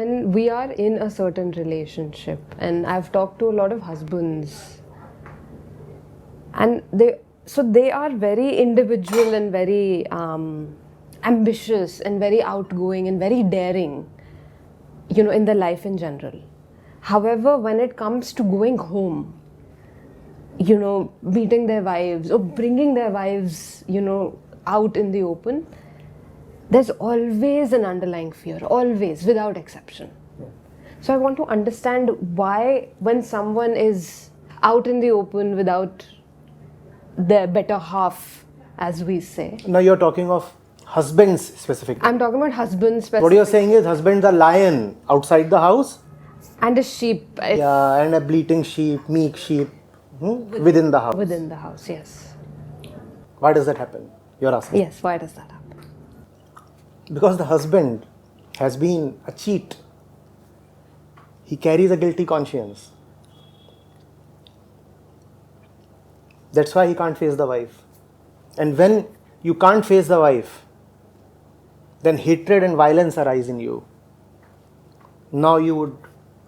when we are in a certain relationship, and I've talked to a lot of husbands, and they are very individual and very ambitious and very outgoing and very daring, in their life in general. However, when it comes to going home, meeting their wives or bringing their wives, out in the open, there's always an underlying fear, always, without exception. So I want to understand why, when someone is out in the open without their better half, as we say. Now you're talking of husbands specifically. I'm talking about husbands specifically. What you're saying is husband's a lion outside the house. And a sheep. Yeah, and a bleating sheep, meek sheep within the house. Within the house, yes. Why does that happen? You're asking. Yes, why does that happen? Because the husband has been a cheat. He carries a guilty conscience. That's why he can't face the wife. And when you can't face the wife, then hatred and violence arise in you. Now you would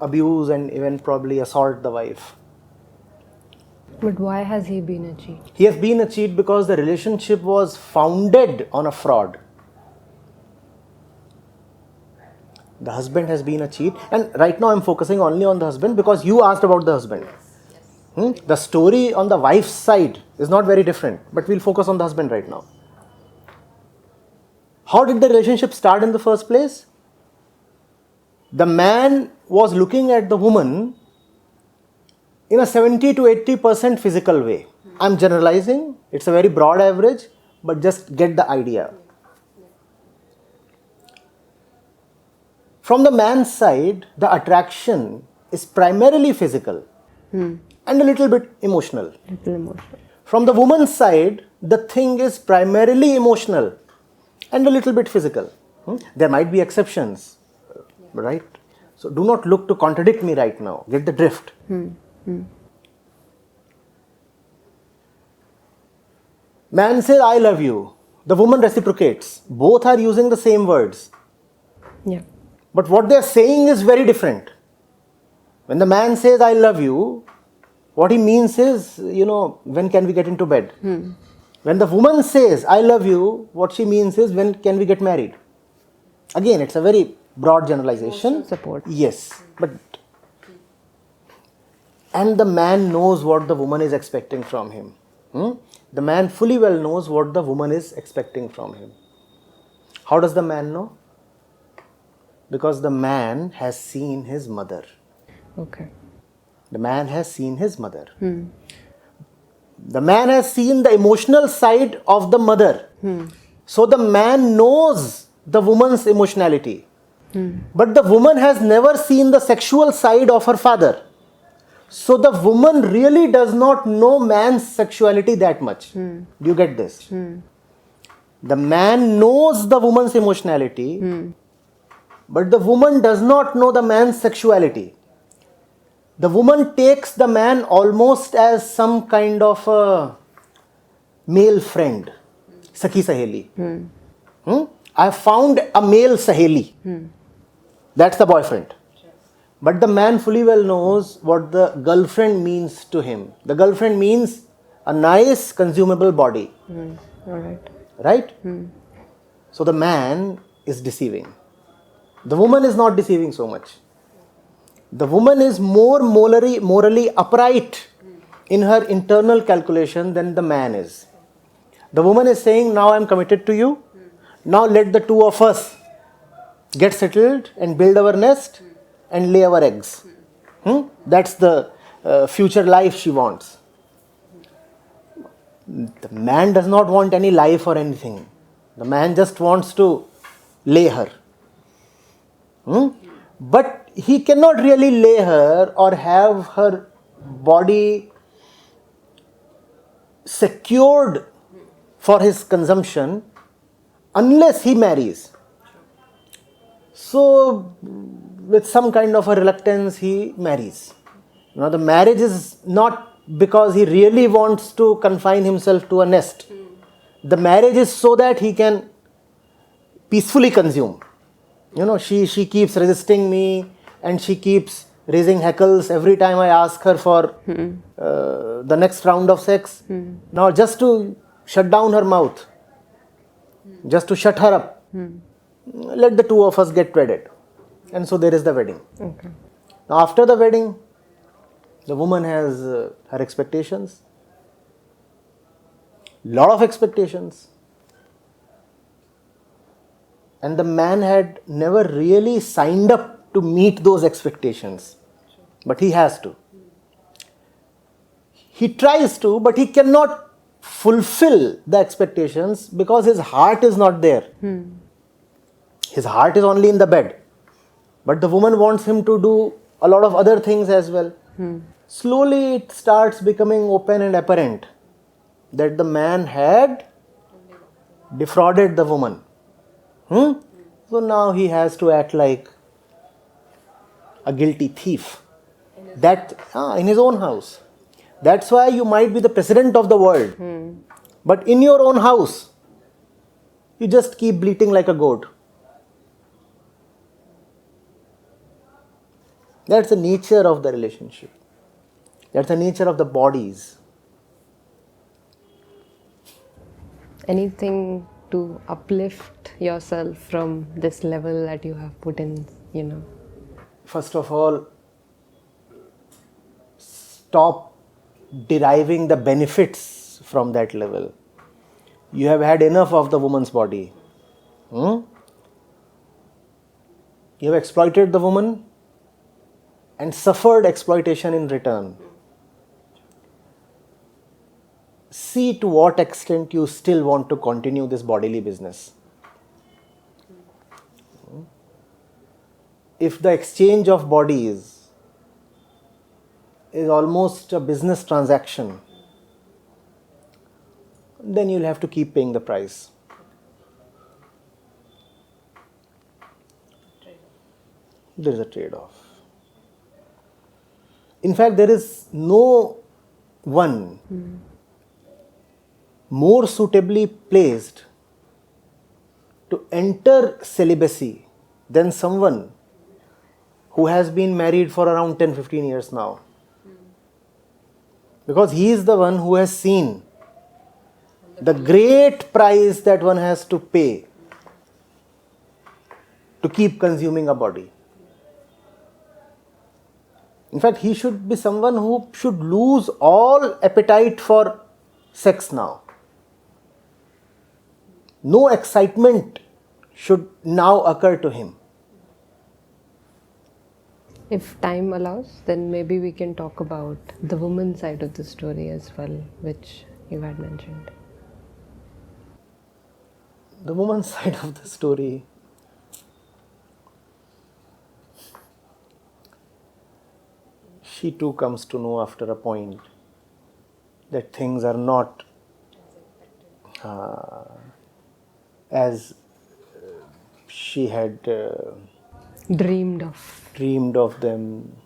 abuse and even probably assault the wife. But why has he been a cheat? He has been a cheat because the relationship was founded on a fraud. The husband has been a cheat, and right now I'm focusing only on the husband because you asked about the husband. The story on the wife's side is not very different, but we'll focus on the husband right now. How did the relationship start in the first place? The man was looking at the woman in a 70 to 80% physical way. I'm generalizing, it's a very broad average, but just get the idea. From the man's side, the attraction is primarily physical and a little bit emotional. From the woman's side, the thing is primarily emotional and a little bit physical. There might be exceptions, right? So do not look to contradict me right now. Get the drift. Man says, I love you. The woman reciprocates. Both are using the same words. Yeah. But what they are saying is very different. When the man says, I love you, what he means is, when can we get into bed? When the woman says, I love you, what she means is, when can we get married? Again, it's a very broad generalization. Emotional support. Yes. And the man knows what the woman is expecting from him. The man fully well knows what the woman is expecting from him. How does the man know? Because the man has seen his mother. Okay. The man has seen his mother. The man has seen the emotional side of the mother. So the man knows the woman's emotionality. But the woman has never seen the sexual side of her father. So the woman really does not know man's sexuality that much. Do you get this? The man knows the woman's emotionality, but the woman does not know the man's sexuality. The woman takes the man almost as some kind of a male friend, Sakhi Saheli. I have found a male Saheli. That's the boyfriend. But the man fully well knows what the girlfriend means to him. The girlfriend means a nice, consumable body. All right. Right? So the man is deceiving. The woman is not deceiving so much. The woman is more morally upright in her internal calculation than the man is. The woman is saying, now I am committed to you. Now let the two of us get settled and build our nest and lay our eggs. That's the future life she wants. The man does not want any life or anything. The man just wants to lay her. But he cannot really lay her or have her body secured for his consumption unless he marries. So, with some kind of a reluctance, he marries. Now, the marriage is not because he really wants to confine himself to a nest. The marriage is so that he can peacefully consume. She keeps resisting me, and she keeps raising heckles every time I ask her for the next round of sex. Now, just to shut down her mouth, just to shut her up, let the two of us get wedded. And so there is the wedding. Okay. Now, after the wedding, the woman has her expectations, lot of expectations, and the man had never really signed up to meet those expectations, but he has to. He tries to, but he cannot fulfill the expectations because his heart is not there. His heart is only in the bed, but the woman wants him to do a lot of other things as well. Slowly it starts becoming open and apparent that the man had defrauded the woman. So now he has to act like a guilty thief. In his own house. That's why you might be the president of the world. But in your own house, you just keep bleating like a goat. That's the nature of the relationship. That's the nature of the bodies. Anything to uplift yourself from this level that you have put in, First of all, stop deriving the benefits from that level. You have had enough of the woman's body. You have exploited the woman and suffered exploitation in return. See to what extent you still want to continue this bodily business. If the exchange of bodies is almost a business transaction, then you'll have to keep paying the price. There is a trade-off. In fact, there is no one more suitably placed to enter celibacy than someone who has been married for around 10-15 years now. Because he is the one who has seen the great price that one has to pay to keep consuming a body. In fact, he should be someone who should lose all appetite for sex now. No excitement should now occur to him. If time allows, then maybe we can talk about the woman's side of the story as well, which you had mentioned. The woman's side of the story. She too comes to know after a point that things are not as she had Dreamed of them.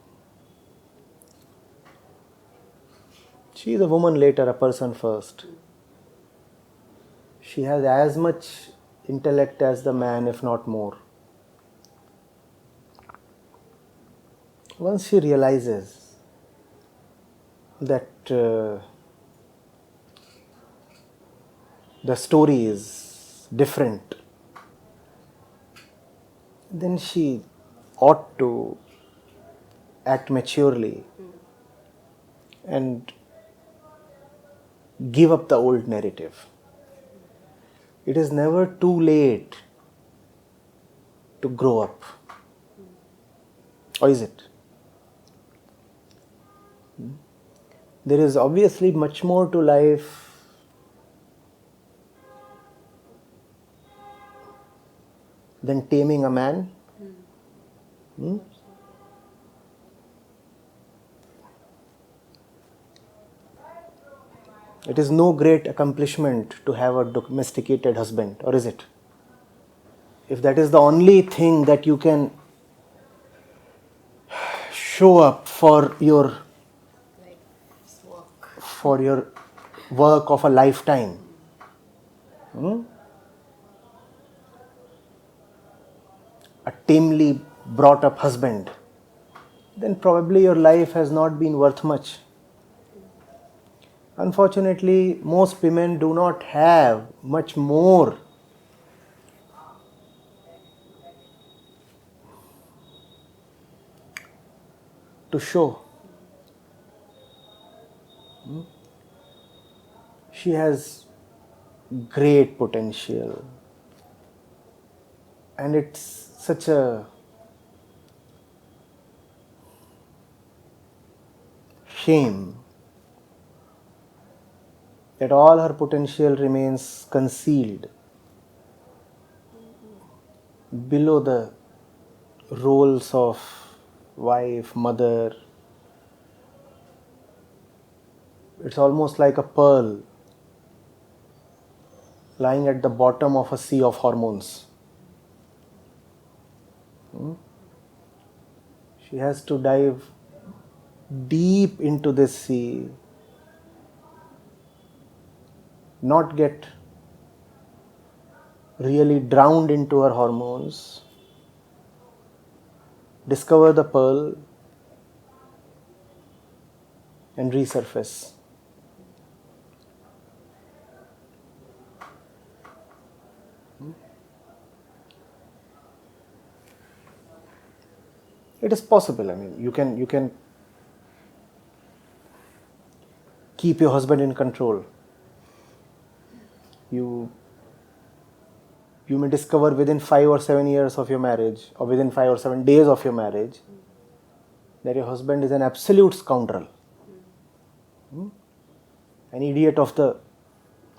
She is a woman later, a person first. She has as much intellect as the man, if not more. Once she realizes that the story is different, then she ought to act maturely and give up the old narrative. It is never too late to grow up. Or is it? There is obviously much more to life than taming a man. It is no great accomplishment to have a domesticated husband, or is it? If that is the only thing that you can show up for your work of a lifetime, a tamely brought up husband, then probably your life has not been worth much. Unfortunately, most women do not have much more to show. She has great potential, and it's such a shame that all her potential remains concealed below the roles of wife, mother. It's almost like a pearl lying at the bottom of a sea of hormones. She has to dive deep into this sea, not get really drowned into her hormones, discover the pearl, and resurface. It is possible. I mean, you can keep your husband in control. You may discover within 5 or 7 years of your marriage, or within 5 or 7 days of your marriage, that your husband is an absolute scoundrel, an idiot of the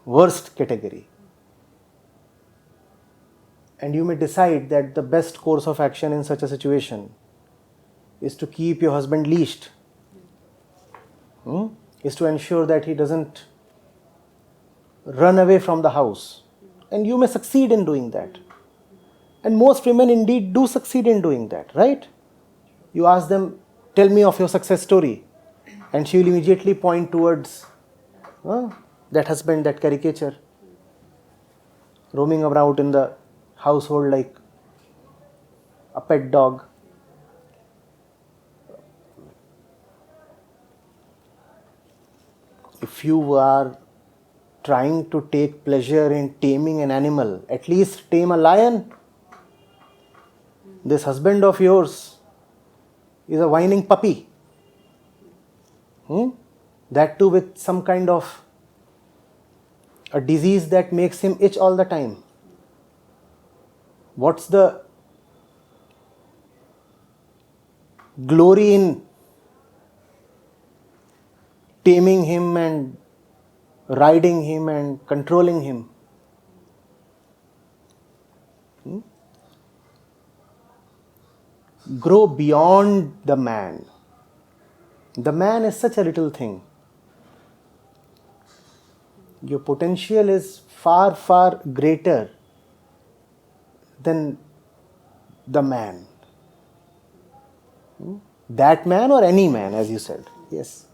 worst category. And you may decide that the best course of action in such a situation is to keep your husband leashed, is to ensure that he doesn't run away from the house. And you may succeed in doing that. And most women indeed do succeed in doing that, right? You ask them, tell me of your success story. And she will immediately point towards that husband, that caricature, roaming around in the household like a pet dog. If you are trying to take pleasure in taming an animal, at least tame a lion. This husband of yours is a whining puppy. That too with some kind of a disease that makes him itch all the time. What's the glory in taming him and riding him and controlling him? Grow beyond the man. The man is such a little thing. Your potential is far, far greater than the man. That man or any man, as you said. Yes.